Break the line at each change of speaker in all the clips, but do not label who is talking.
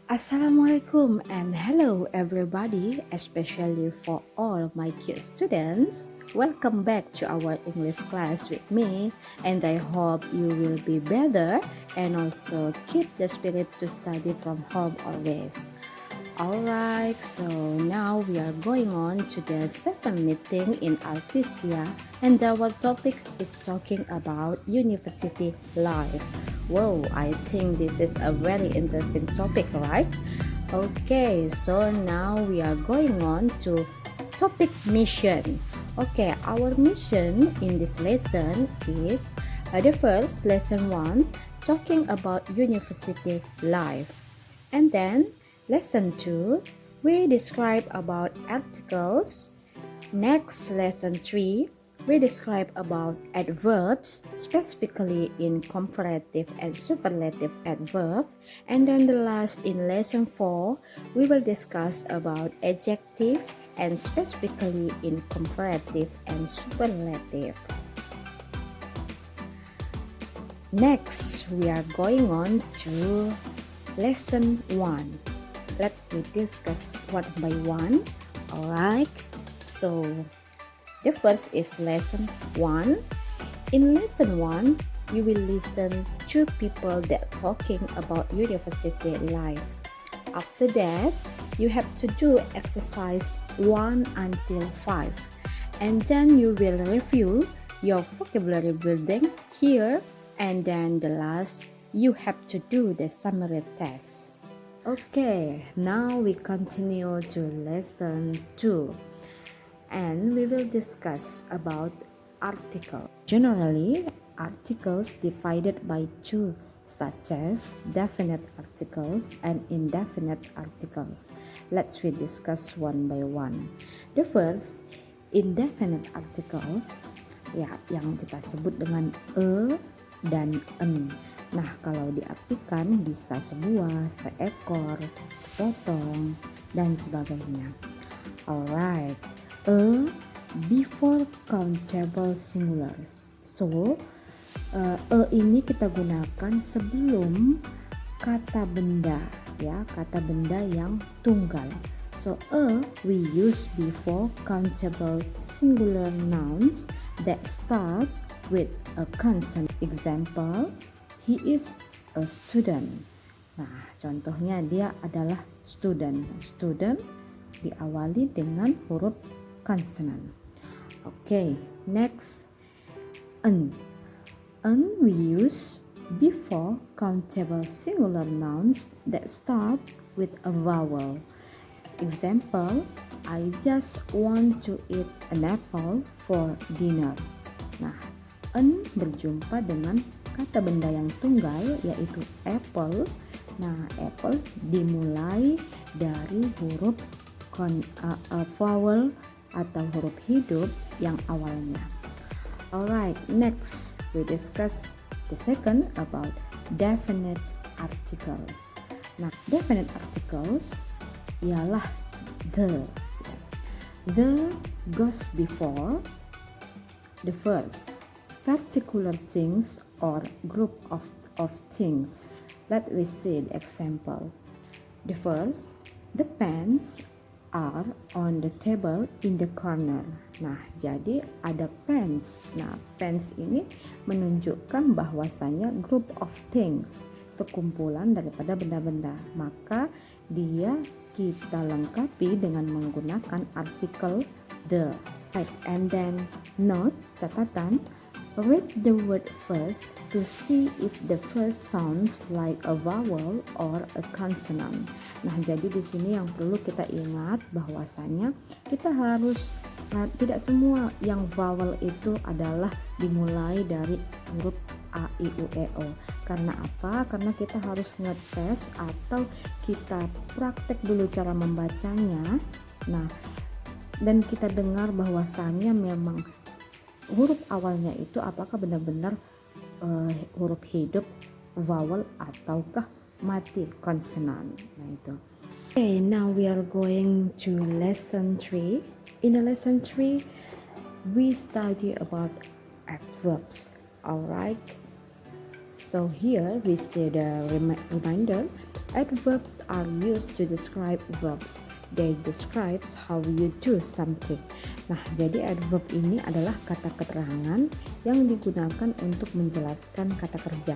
Assalamualaikum and hello everybody, especially for all my cute students. Welcome back to our English class with me, and I hope you will be better and also keep the spirit to study from home always. Alright, so now we are going on to the second meeting in Artesia, and our topic is talking about university life. Whoa, I think this is a very interesting topic, right? Okay, so now we are going on to topic mission. Okay, our mission in this lesson is the first lesson 1, talking about university life, and then lesson 2, we describe about articles. Next, lesson 3, we describe about adverbs, specifically in comparative and superlative adverb. And then the last, in lesson 4, we will discuss about adjective and specifically in comparative and superlative. Next, we are going on to lesson 1. Let me discuss one by one. Alright, so the first is lesson 1. In lesson 1, you will listen to people that talking about university life. After that, you have to do exercise 1 until 5. And then you will review your vocabulary building here. And then the last, you have to do the summary test. Okay, now we continue to lesson 2, and we will discuss about article. Generally, articles divided by 2, such as definite articles and indefinite articles. Let's we discuss one by one. The first, indefinite articles, ya, yang kita sebut dengan dan en. Nah, kalau diartikan bisa sebuah, seekor, sepotong, dan sebagainya. Alright, before countable singulars. So, ini kita gunakan sebelum kata benda, ya, kata benda yang tunggal. So, we use before countable singular nouns that start with a consonant. Example, he is a student. Nah, contohnya dia adalah student. Student diawali dengan huruf konsonan. Okay, next, an. An we use before countable singular nouns that start with a vowel. Example, I just want to eat an apple for dinner. Nah, an berjumpa dengan kata benda yang tunggal yaitu apple. Nah, apple dimulai dari huruf vowel atau huruf hidup yang awalnya. Alright, next we discuss the second about definite articles. Nah, definite articles ialah the. The goes before the first particular things or group of things. Let me see the example. The first, the pens are on the table in the corner. Nah, jadi ada pens. Nah, pens ini menunjukkan bahwasanya group of things, sekumpulan daripada benda-benda. Maka dia kita lengkapi dengan menggunakan artikel the. Right, and then note, catatan, read the word first to see if the first sounds like a vowel or a consonant. Nah, jadi di sini yang perlu kita ingat bahwasanya kita harus tidak semua yang vowel itu adalah dimulai dari huruf A, I, U, E, O. Karena apa? Karena kita harus ngetes atau kita praktek dulu cara membacanya. Nah, dan kita dengar bahwasannya memang huruf awalnya itu apakah benar-benar huruf hidup, vowel, ataukah mati, konsonan. Nah, itu. Okay, now we are going to lesson 3. In the lesson 3, we study about adverbs. Alright. So here we see the reminder. Adverbs are used to describe verbs. They describes how you do something. Nah, jadi adverb ini adalah kata keterangan yang digunakan untuk menjelaskan kata kerja.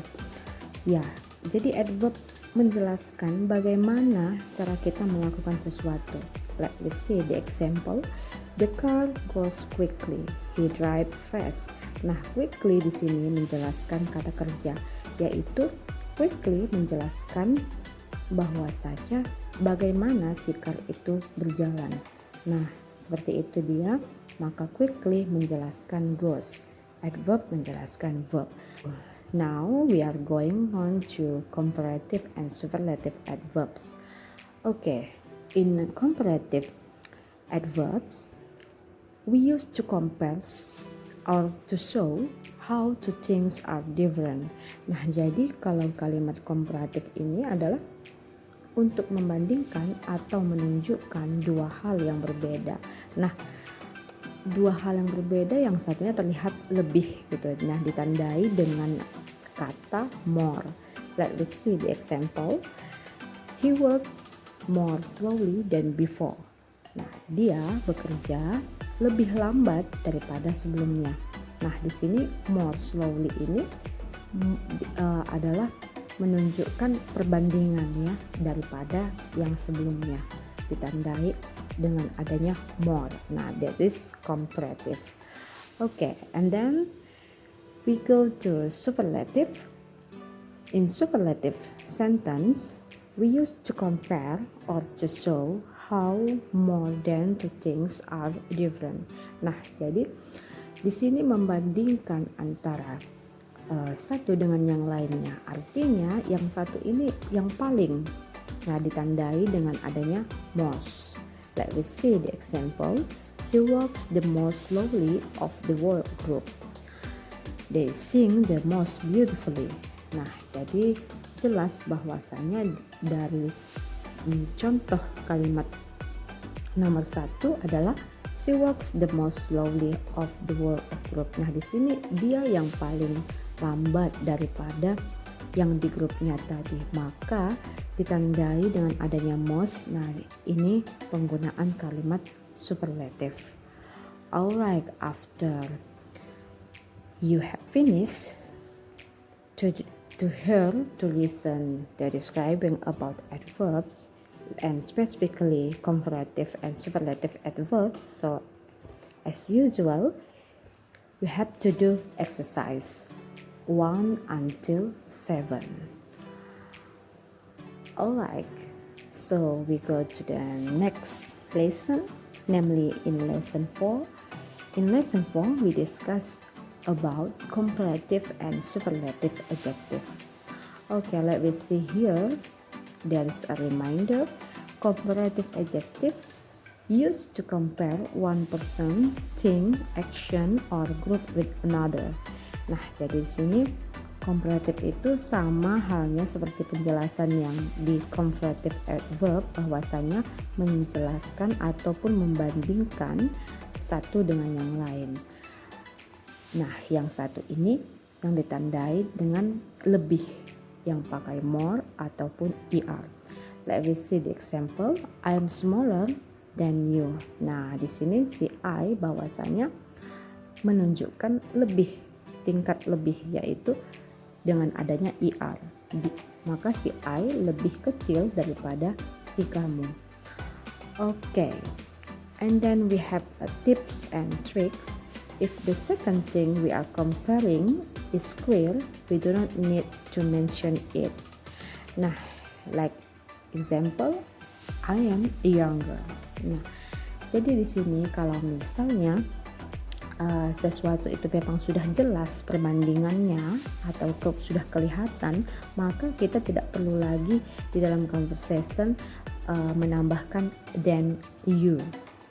Ya, jadi adverb menjelaskan bagaimana cara kita melakukan sesuatu. Let me see the example. The car goes quickly. He drive fast. Nah, quickly di sini menjelaskan kata kerja, yaitu quickly menjelaskan bahwa saja bagaimana si car itu berjalan. Nah, seperti itu dia. Maka quickly menjelaskan goes. Adverb menjelaskan verb. Now we are going on to comparative and superlative adverbs. Okay, in comparative adverbs, we use to compare or to show how two things are different. Nah, jadi kalau kalimat komparatif ini adalah untuk membandingkan atau menunjukkan dua hal yang berbeda. Nah, dua hal yang berbeda, yang satunya terlihat lebih gitu. Nah, ditandai dengan kata more. Let us see the example. He works more slowly than before. Nah, dia bekerja lebih lambat daripada sebelumnya. Nah, di sini more slowly ini adalah menunjukkan perbandingan ya daripada yang sebelumnya, ditandai dengan adanya more. Nah, that is comparative. Okay, and then we go to superlative. In superlative sentence, we use to compare or to show how more than two things are different. Nah, jadi di sini membandingkan antara satu dengan yang lainnya. Artinya yang satu ini yang paling. Nah, ditandai dengan adanya most. Let me see the example. She walks the most slowly of the work group. They sing the most beautifully. Nah, jadi jelas bahwasanya dari contoh kalimat nomor 1 adalah she walks the most slowly of the work group. Nah, di sini dia yang paling lambat daripada yang di grupnya tadi, maka ditandai dengan adanya most. Nah, ini penggunaan kalimat superlative. Alright, after you have finished to hear, to listen the describing about adverbs and specifically comparative and superlative adverbs, so as usual you have to do exercise 1 until 7. Alright, so we go to the next lesson, namely in lesson 4. In lesson 4 we discuss about comparative and superlative adjective. Okay, let me see here. There is a reminder. Comparative adjective used to compare one person, thing, action, or group with another. Nah, jadi di sini comparative itu sama halnya seperti penjelasan yang di comparative adverb, bahwasanya menjelaskan ataupun membandingkan satu dengan yang lain. Nah, yang satu ini yang ditandai dengan lebih, yang pakai more ataupun er. Let me see the example. I am smaller than you. Nah, di sini si I bahwasanya menunjukkan lebih, tingkat lebih, yaitu dengan adanya er. Maka si I lebih kecil daripada si kamu. Okay, and then we have tips and tricks. If the second thing we are comparing is clear, we do not need to mention it. Nah, like example, I am younger. Nah, jadi di sini kalau misalnya sesuatu itu memang sudah jelas perbandingannya atau sudah kelihatan, maka kita tidak perlu lagi di dalam conversation menambahkan than you.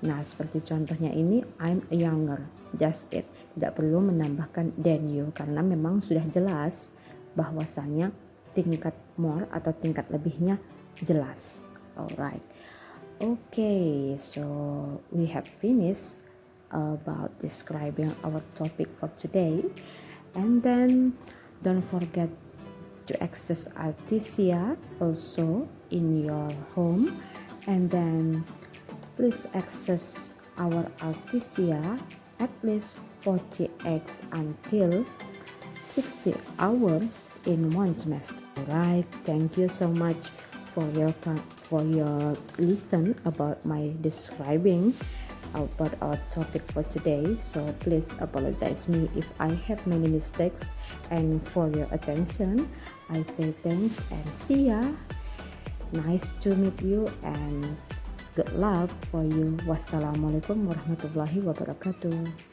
Nah, seperti contohnya ini, I'm younger, just it. Tidak perlu menambahkan than you karena memang sudah jelas bahwasanya tingkat more atau tingkat lebihnya jelas. Alright, okay, so we have finished about describing our topic for today, and then don't forget to access Artesia also in your home, and then please access our Artesia at least 40x until 60 hours in one semester. Alright, thank you so much for your listen about my describing about our topic for today. So please apologize me if I have many mistakes, and for your attention I say thanks and see ya. Nice to meet you and good luck for you. Wassalamualaikum warahmatullahi wabarakatuh.